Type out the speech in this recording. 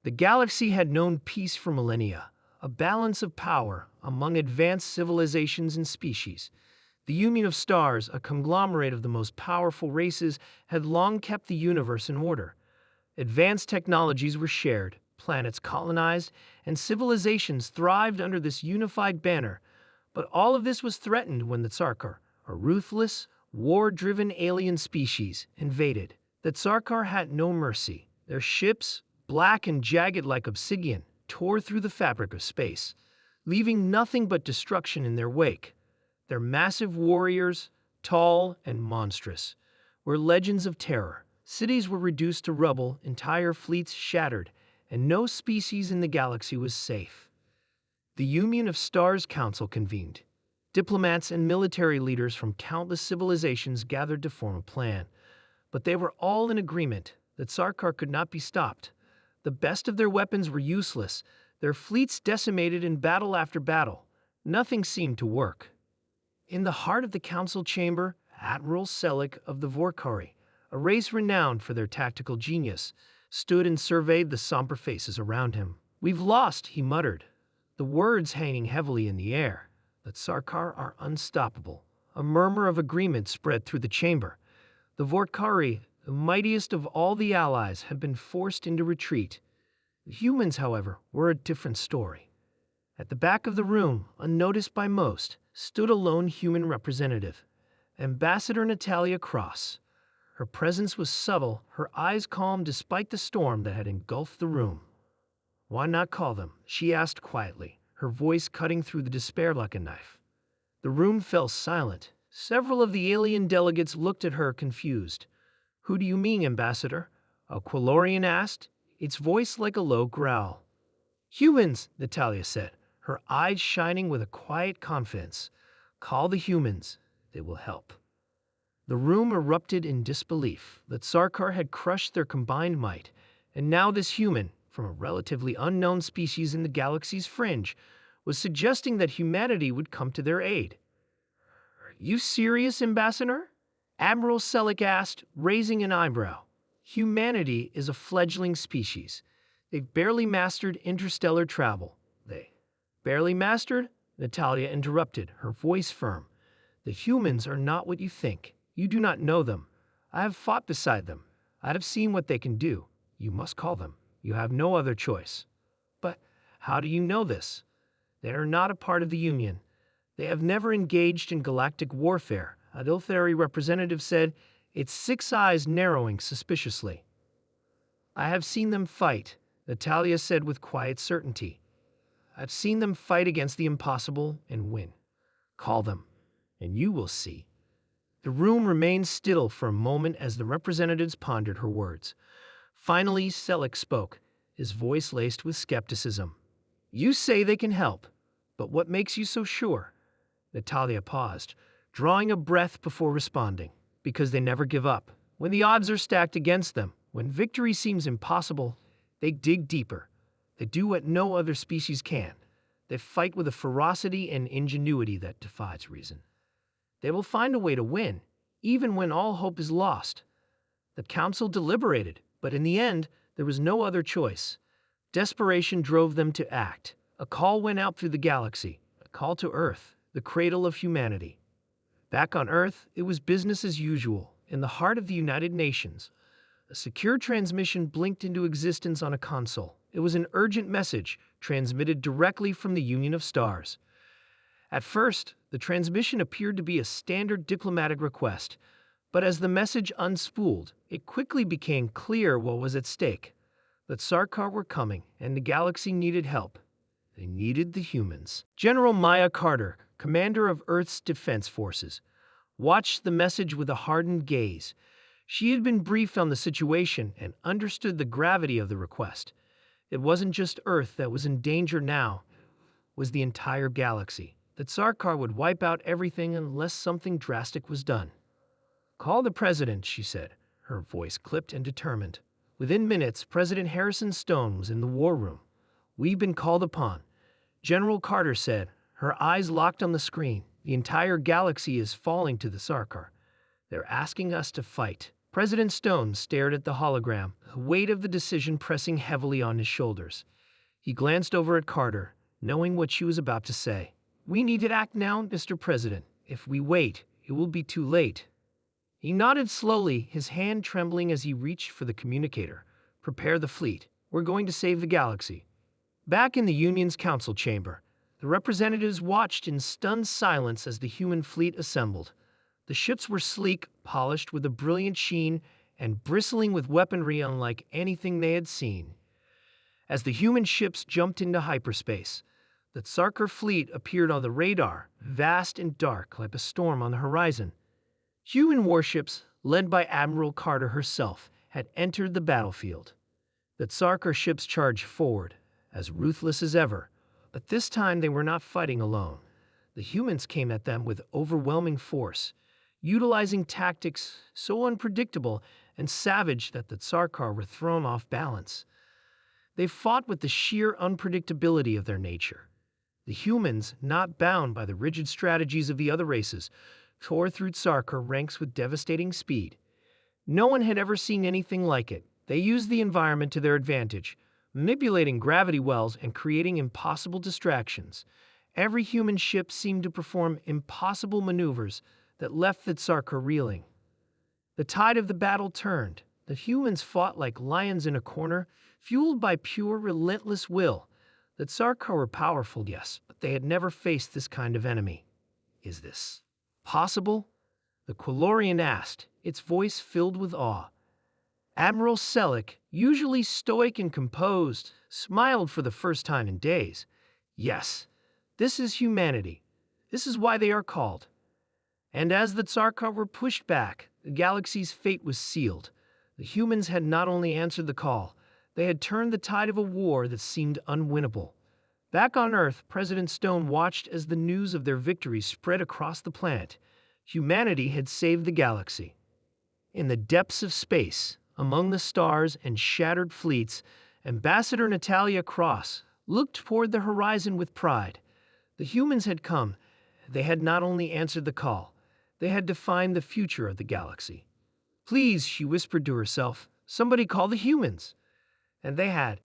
The galaxy had known peace for millennia, a balance of power among advanced civilizations and species. The Union of Stars, a conglomerate of the most powerful races, had long kept the universe in order. Advanced technologies were shared, planets colonized, and civilizations thrived under this unified banner. But all of this was threatened when the Tsarkar, a ruthless, war-driven alien species, invaded. The Tsarkar had no mercy. Their ships, black and jagged like obsidian, tore through the fabric of space, leaving nothing but destruction in their wake. Their massive warriors, tall and monstrous, were legends of terror. Cities were reduced to rubble, entire fleets shattered, and no species in the galaxy was safe. The Union of Stars Council convened. Diplomats and military leaders from countless civilizations gathered to form a plan. But they were all in agreement that Sarkar could not be stopped. The best of their weapons were useless, their fleets decimated in battle after battle. Nothing seemed to work. In the heart of the council chamber, Admiral Selleck of the Vorkari, a race renowned for their tactical genius, stood and surveyed the somber faces around him. "We've lost," he muttered, the words hanging heavily in the air. "The Sarkar are unstoppable." A murmur of agreement spread through the chamber. The Vorkari, the mightiest of all the allies, had been forced into retreat. The humans, however, were a different story. At the back of the room, unnoticed by most, stood a lone human representative, Ambassador Natalia Cross. Her presence was subtle, her eyes calm despite the storm that had engulfed the room. "Why not call them?" she asked quietly, her voice cutting through the despair like a knife. The room fell silent. Several of the alien delegates looked at her, confused. "Who do you mean, Ambassador?" a Quilorian asked, its voice like a low growl. "Humans," Natalia said, her eyes shining with a quiet confidence. "Call the humans. They will help." The room erupted in disbelief. The Sarkar had crushed their combined might, and now this human, from a relatively unknown species in the galaxy's fringe, was suggesting that humanity would come to their aid. "Are you serious, Ambassador?" Admiral Selleck asked, raising an eyebrow. "Humanity is a fledgling species. They've barely mastered interstellar travel." "They barely mastered?" Natalia interrupted, her voice firm. "The humans are not what you think. You do not know them. I have fought beside them. I have seen what they can do. You must call them. You have no other choice." "But how do you know this?" "They are not a part of the Union. They have never engaged in galactic warfare," a Dilthari representative said, its 6 eyes narrowing suspiciously. "I have seen them fight," Natalia said with quiet certainty. "I've seen them fight against the impossible and win. Call them, and you will see." The room remained still for a moment as the representatives pondered her words. Finally, Selleck spoke, his voice laced with skepticism. "You say they can help, but what makes you so sure?" Natalia paused, drawing a breath before responding. "Because they never give up. When the odds are stacked against them, when victory seems impossible, they dig deeper. They do what no other species can. They fight with a ferocity and ingenuity that defies reason. They will find a way to win, even when all hope is lost." The council deliberated, but in the end, there was no other choice. Desperation drove them to act. A call went out through the galaxy, a call to Earth, the cradle of humanity. Back on Earth, it was business as usual. In the heart of the United Nations, a secure transmission blinked into existence on a console. It was an urgent message, transmitted directly from the Union of Stars. At first, the transmission appeared to be a standard diplomatic request, but as the message unspooled, it quickly became clear what was at stake. That Sarkar were coming, and the galaxy needed help. They needed the humans. General Maya Carter, commander of Earth's defense forces, watched the message with a hardened gaze. She had been briefed on the situation and understood the gravity of the request. It wasn't just Earth that was in danger now, it was the entire galaxy. That Sarkar would wipe out everything unless something drastic was done. "Call the president," she said, her voice clipped and determined. Within minutes, President Harrison Stone was in the war room. "We've been called upon," General Carter said, her eyes locked on the screen. "The entire galaxy is falling to the Sarkar. They're asking us to fight. President Stone stared at the hologram, the weight of the decision pressing heavily on his shoulders. He glanced over at Carter, knowing what she was about to say. "We need to act now, Mr. President. If we wait, it will be too late." He nodded slowly, his hand trembling as he reached for the communicator. "Prepare the fleet. We're going to save the galaxy." Back in the Union's council chamber, the representatives watched in stunned silence as the human fleet assembled. The ships were sleek, polished with a brilliant sheen, and bristling with weaponry unlike anything they had seen. As the human ships jumped into hyperspace, the Tsarkar fleet appeared on the radar, vast and dark like a storm on the horizon. Human warships, led by Admiral Carter herself, had entered the battlefield. The Tsarkar ships charged forward, as ruthless as ever, but this time they were not fighting alone. The humans came at them with overwhelming force, utilizing tactics so unpredictable and savage that the Tsarkar were thrown off balance. They fought with the sheer unpredictability of their nature. The humans, not bound by the rigid strategies of the other races, tore through Tsarkar ranks with devastating speed. No one had ever seen anything like it. They used the environment to their advantage, manipulating gravity wells and creating impossible distractions. Every human ship seemed to perform impossible maneuvers that left the Tsarkar reeling. The tide of the battle turned. The humans fought like lions in a corner, fueled by pure, relentless will. The Tsarkar were powerful, yes, but they had never faced this kind of enemy. "Is this possible?" the Quilorian asked, its voice filled with awe. Admiral Selleck, usually stoic and composed, smiled for the first time in days. "Yes, this is humanity. This is why they are called." And as the Tsarkar were pushed back, the galaxy's fate was sealed. The humans had not only answered the call, they had turned the tide of a war that seemed unwinnable. Back on Earth, President Stone watched as the news of their victory spread across the planet. Humanity had saved the galaxy. In the depths of space, among the stars and shattered fleets, Ambassador Natalia Cross looked toward the horizon with pride. The humans had come. They had not only answered the call, they had defined the future of the galaxy. "Please," she whispered to herself, "somebody call the humans." And they had.